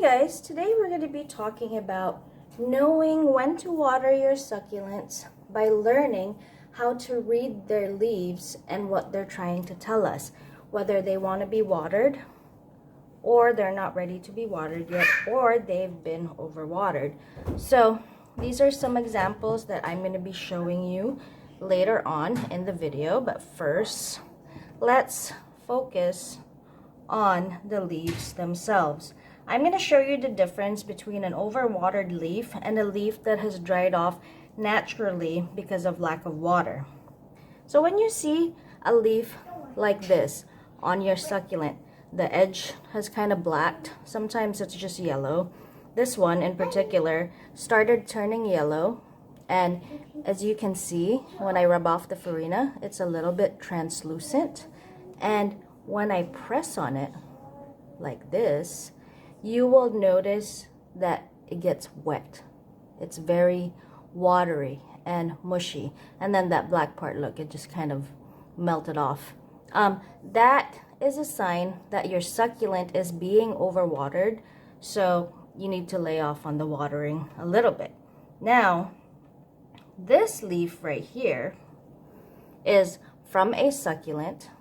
Hey guys, today we're going to be talking about knowing when to water your succulents by learning how to read their leaves and what they're trying to tell us, whether they want to be watered or they're not ready to be watered yet, or they've been overwatered. So these are some examples that I'm going to be showing you later on in the video, but first let's focus on the leaves themselves. I'm going to show you the difference between an overwatered leaf and a leaf that has dried off naturally because of lack of water. So when you see a leaf like this on your succulent, the edge has kind of blacked. Sometimes it's just yellow. This one in particular started turning yellow, and as you can see, when I rub off the farina, it's a little bit translucent, and when I press on it like this, you will notice that it gets wet. It's very watery and mushy, and then that black part, look, it just kind of melted off. That is a sign that your succulent is being overwatered, so you need to lay off on the watering a little bit. Now, this leaf right here is from a succulent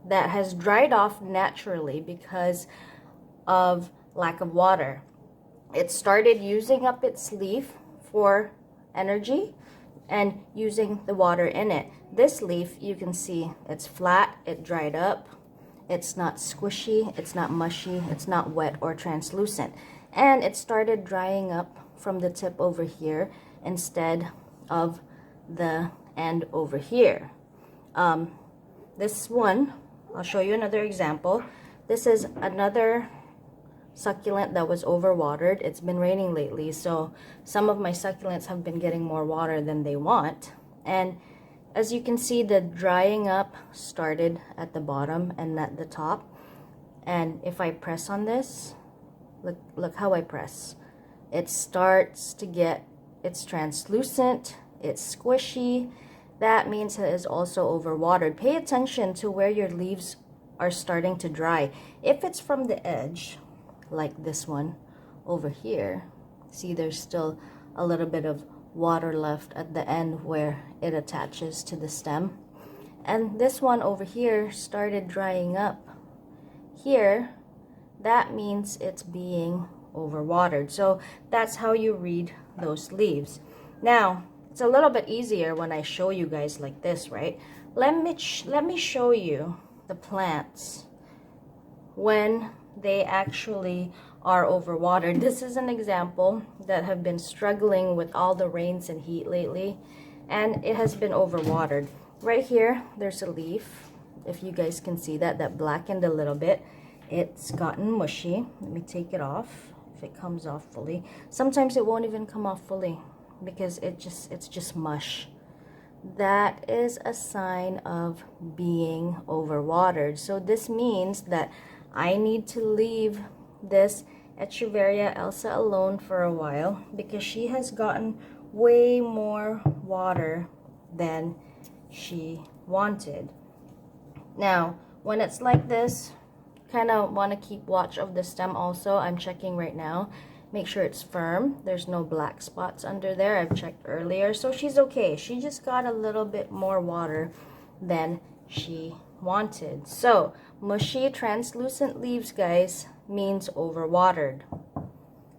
that has dried off naturally because of lack of water. It started using up its leaf for energy and using the water in it. This leaf, you can see it's flat, it dried up, it's not squishy, it's not mushy, it's not wet or translucent, and it started drying up from the tip over here instead of the end over here. This one, I'll show you another example. This is another succulent that was overwatered. It's been raining lately, so some of my succulents have been getting more water than they want. And as you can see, the drying up started at the bottom and at the top. And if I press on this, look how I press. It starts to get, it's translucent, it's squishy. That means it is also overwatered. Pay attention to where your leaves are starting to dry. If it's from the edge, like this one over here, see there's still a little bit of water left at the end where it attaches to the stem. And this one over here started drying up here. That means it's being overwatered. So that's how you read those leaves. Now, it's a little bit easier when I show you guys like this, right? Let me show you the plants when they actually are overwatered. This is an example that have been struggling with all the rains and heat lately, and it has been overwatered. Right here, there's a leaf. If you guys can see that, that blackened a little bit. It's gotten mushy. Let me take it off if it comes off fully. Sometimes it won't even come off fully because it's just mush. That is a sign of being overwatered. So this means that I need to leave this Echeveria Elsa alone for a while because she has gotten way more water than she wanted. Now, when it's like this, kind of want to keep watch of the stem also. I'm checking right now. Make sure it's firm. There's no black spots under there. I've checked earlier. So she's okay. She just got a little bit more water than she wanted. So mushy, translucent leaves, guys, means overwatered.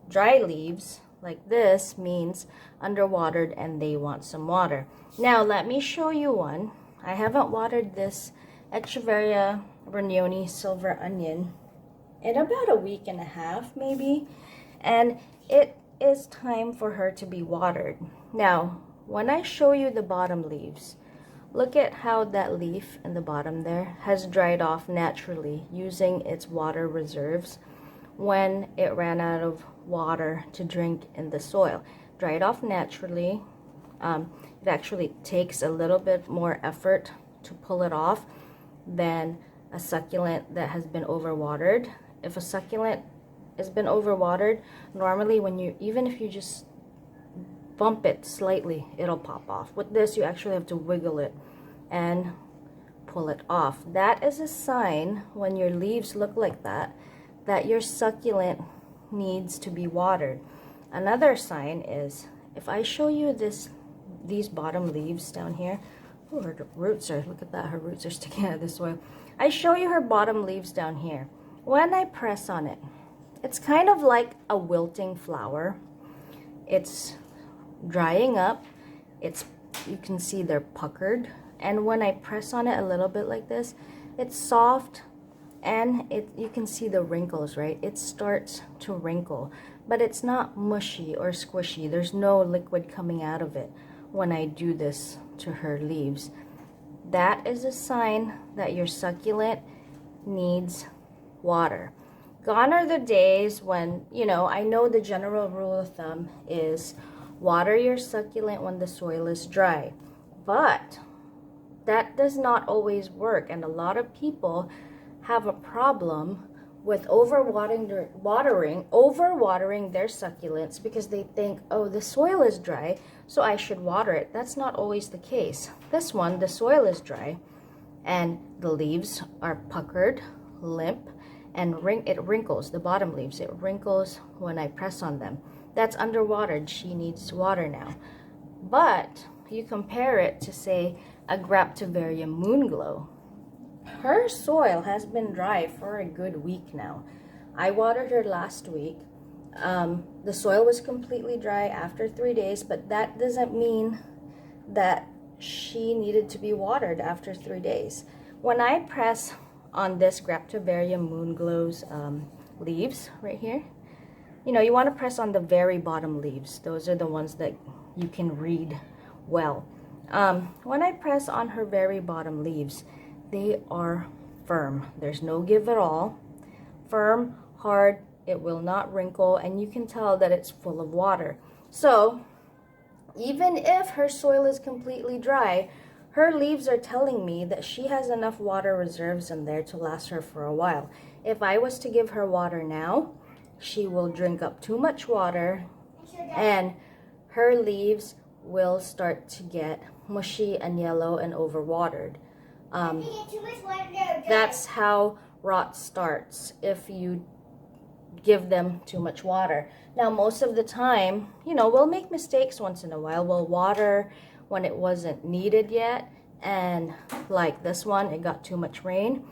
Dry leaves like this means underwatered and they want some water. Now let me show you one. I haven't watered this Echeveria Brignoni Silver Onion in about a week and a half maybe, and it is time for her to be watered. Now when I show you the bottom leaves, look at how that leaf in the bottom there has dried off naturally using its water reserves when it ran out of water to drink in the soil. Dried off naturally. It actually takes a little bit more effort to pull it off than a succulent that has been overwatered. If a succulent has been overwatered, normally even if you just bump it slightly, it'll pop off. With this, you actually have to wiggle it and pull it off. That is a sign when your leaves look like that, that your succulent needs to be watered. Another sign is if I show you these bottom leaves down here. Oh, her roots are, look at that, her roots are sticking out of the soil. I show you her bottom leaves down here. When I press on it, it's kind of like a wilting flower. It's drying up. You can see they're puckered. And when I press on it a little bit like this, it's soft, and you can see the wrinkles, right? It starts to wrinkle, but it's not mushy or squishy. There's no liquid coming out of it when I do this to her leaves. That is a sign that your succulent needs water. Gone are the days when, I know the general rule of thumb is water your succulent when the soil is dry, but that does not always work, and a lot of people have a problem with overwatering their succulents because they think, oh, the soil is dry, so I should water it. That's not always the case. This one, the soil is dry, and the leaves are puckered, limp, and it wrinkles, the bottom leaves. It wrinkles when I press on them. That's underwatered. She needs water now. But you compare it to, say, a Graptovaria Moonglow. Her soil has been dry for a good week now. I watered her last week. The soil was completely dry after 3 days, but that doesn't mean that she needed to be watered after 3 days. When I press on this Graptovaria Moonglow's leaves right here, you want to press on the very bottom leaves. Those are the ones that you can read well. When I press on her very bottom leaves, they are firm. There's no give at all. Firm, hard, it will not wrinkle, and you can tell that it's full of water. So even if her soil is completely dry, her leaves are telling me that she has enough water reserves in there to last her for a while. If I was to give her water now, she will drink up too much water, and her leaves will start to get mushy and yellow and overwatered. That's how rot starts if you give them too much water. Now, most of the time, we'll make mistakes once in a while. We'll water when it wasn't needed yet, and like this one, it got too much rain.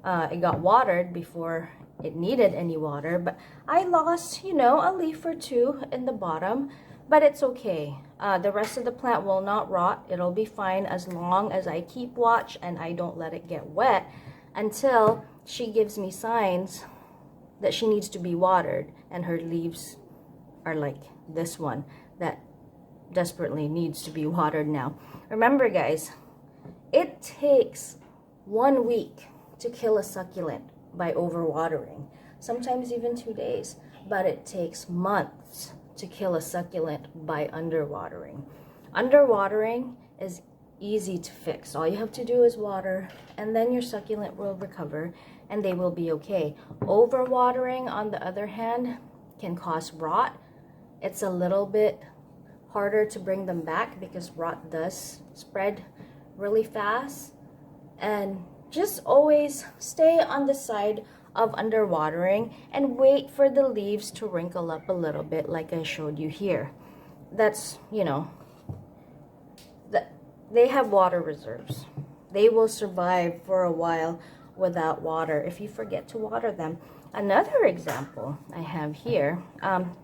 It got watered before it needed any water, but I lost, a leaf or two in the bottom, but it's okay. The rest of the plant will not rot. It'll be fine as long as I keep watch and I don't let it get wet until she gives me signs that she needs to be watered, and her leaves are like this one that desperately needs to be watered now. Remember, guys, it takes 1 week to kill a succulent by overwatering, sometimes even 2 days, but it takes months to kill a succulent by underwatering. Underwatering is easy to fix. All you have to do is water, and then your succulent will recover and they will be okay. Overwatering, on the other hand, can cause rot. It's a little bit harder to bring them back because rot does spread really fast. And just always stay on the side of underwatering and wait for the leaves to wrinkle up a little bit like I showed you here. That's, they have water reserves. They will survive for a while without water if you forget to water them. Another example I have here,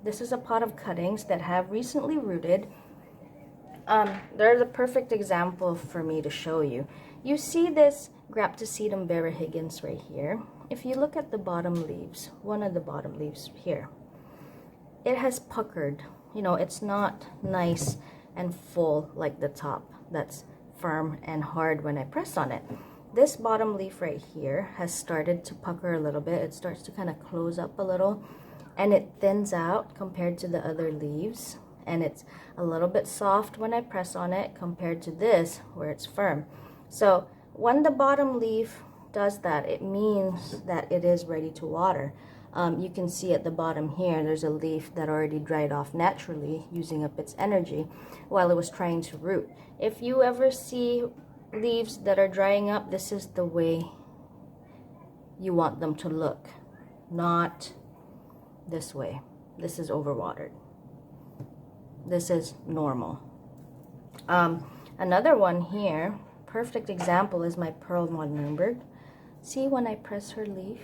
this is a pot of cuttings that have recently rooted. They're the perfect example for me to show you. You see this Graptosedum variegans right here. If you look at the bottom leaves, one of the bottom leaves here, it has puckered. It's not nice and full like the top. That's firm and hard when I press on it. This bottom leaf right here has started to pucker a little bit. It starts to kind of close up a little, and it thins out compared to the other leaves, and it's a little bit soft when I press on it compared to this where it's firm. So when the bottom leaf does that, it means that it is ready to water. You can see at the bottom here, there's a leaf that already dried off naturally, using up its energy while it was trying to root. If you ever see leaves that are drying up, this is the way you want them to look. Not this way. This is overwatered. This is normal. Another one here, perfect example, is my Pearl von Nürnberg. See when I press her leaf?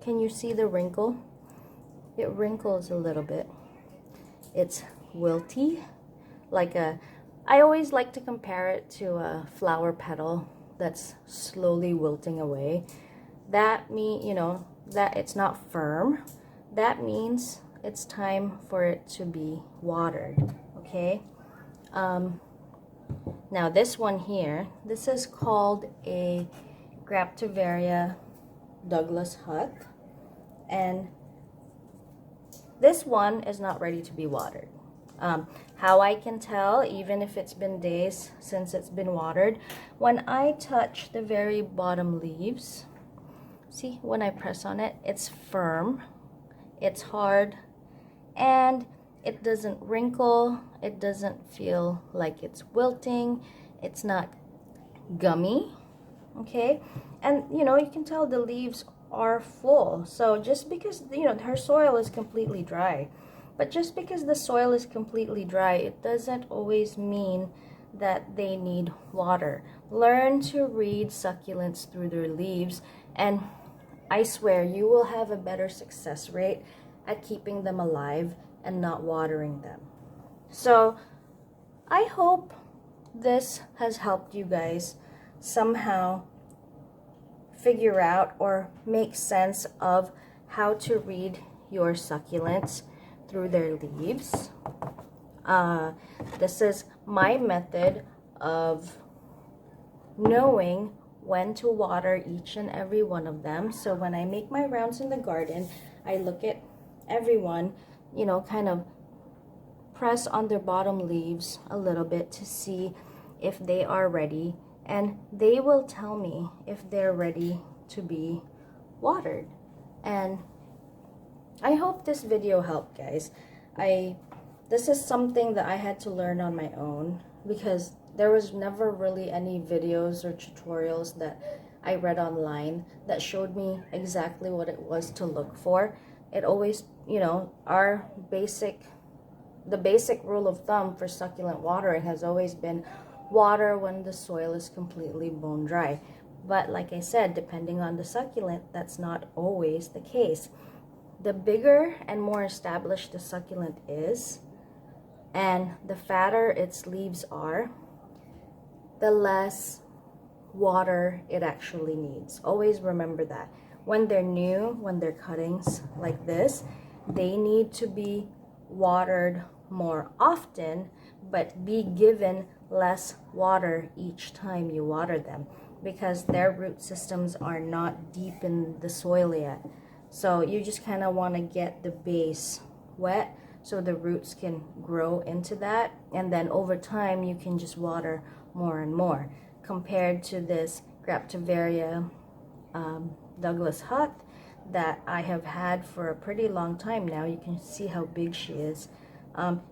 Can you see the wrinkle? It wrinkles a little bit. It's wilty, I always like to compare it to a flower petal that's slowly wilting away. That that it's not firm. That means it's time for it to be watered, okay? Now this one here, this is called a Graptivaria Douglas Huth, and this one is not ready to be watered. How I can tell, even if it's been days since it's been watered, when I touch the very bottom leaves, see, when I press on it, it's firm, it's hard, and it doesn't wrinkle, it doesn't feel like it's wilting, it's not gummy, okay? And you can tell the leaves are full. So just because her soil is completely dry, but just because the soil is completely dry, it doesn't always mean that they need water. Learn to read succulents through their leaves, and I swear you will have a better success rate at keeping them alive and not watering them. So I hope this has helped you guys somehow figure out or make sense of how to read your succulents through their leaves. This is my method of knowing when to water each and every one of them. So when I make my rounds in the garden, I look at everyone, kind of press on their bottom leaves a little bit to see if they are ready, and they will tell me if they're ready to be watered. And I hope this video helped, guys. This is something that I had to learn on my own, because there was never really any videos or tutorials that I read online that showed me exactly what it was to look for. It always, the basic rule of thumb for succulent watering has always been water when the soil is completely bone dry. But like I said, depending on the succulent, that's not always the case. The bigger and more established the succulent is, and the fatter its leaves are, the less water it actually needs. Always remember that. When they're new, when they're cuttings like this, they need to be watered more often, but be given less water each time you water them, because their root systems are not deep in the soil yet. So you just kind of want to get the base wet so the roots can grow into that, and then over time you can just water more and more. Compared to this Graptivaria Douglas Huth that I have had for a pretty long time now. You can see how big she is.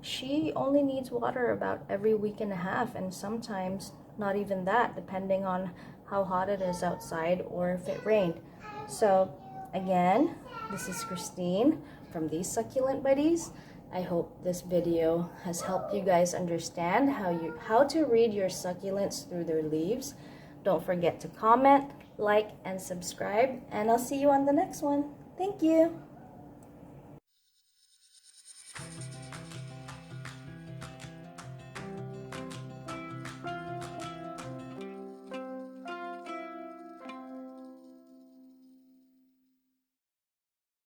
She only needs water about every week and a half, and sometimes not even that, depending on how hot it is outside or if it rained. So again, this is Christine from these Succulent Buddies. I hope this video has helped you guys understand how to read your succulents through their leaves. Don't forget to comment, like, and subscribe, and I'll see you on the next one. Thank you.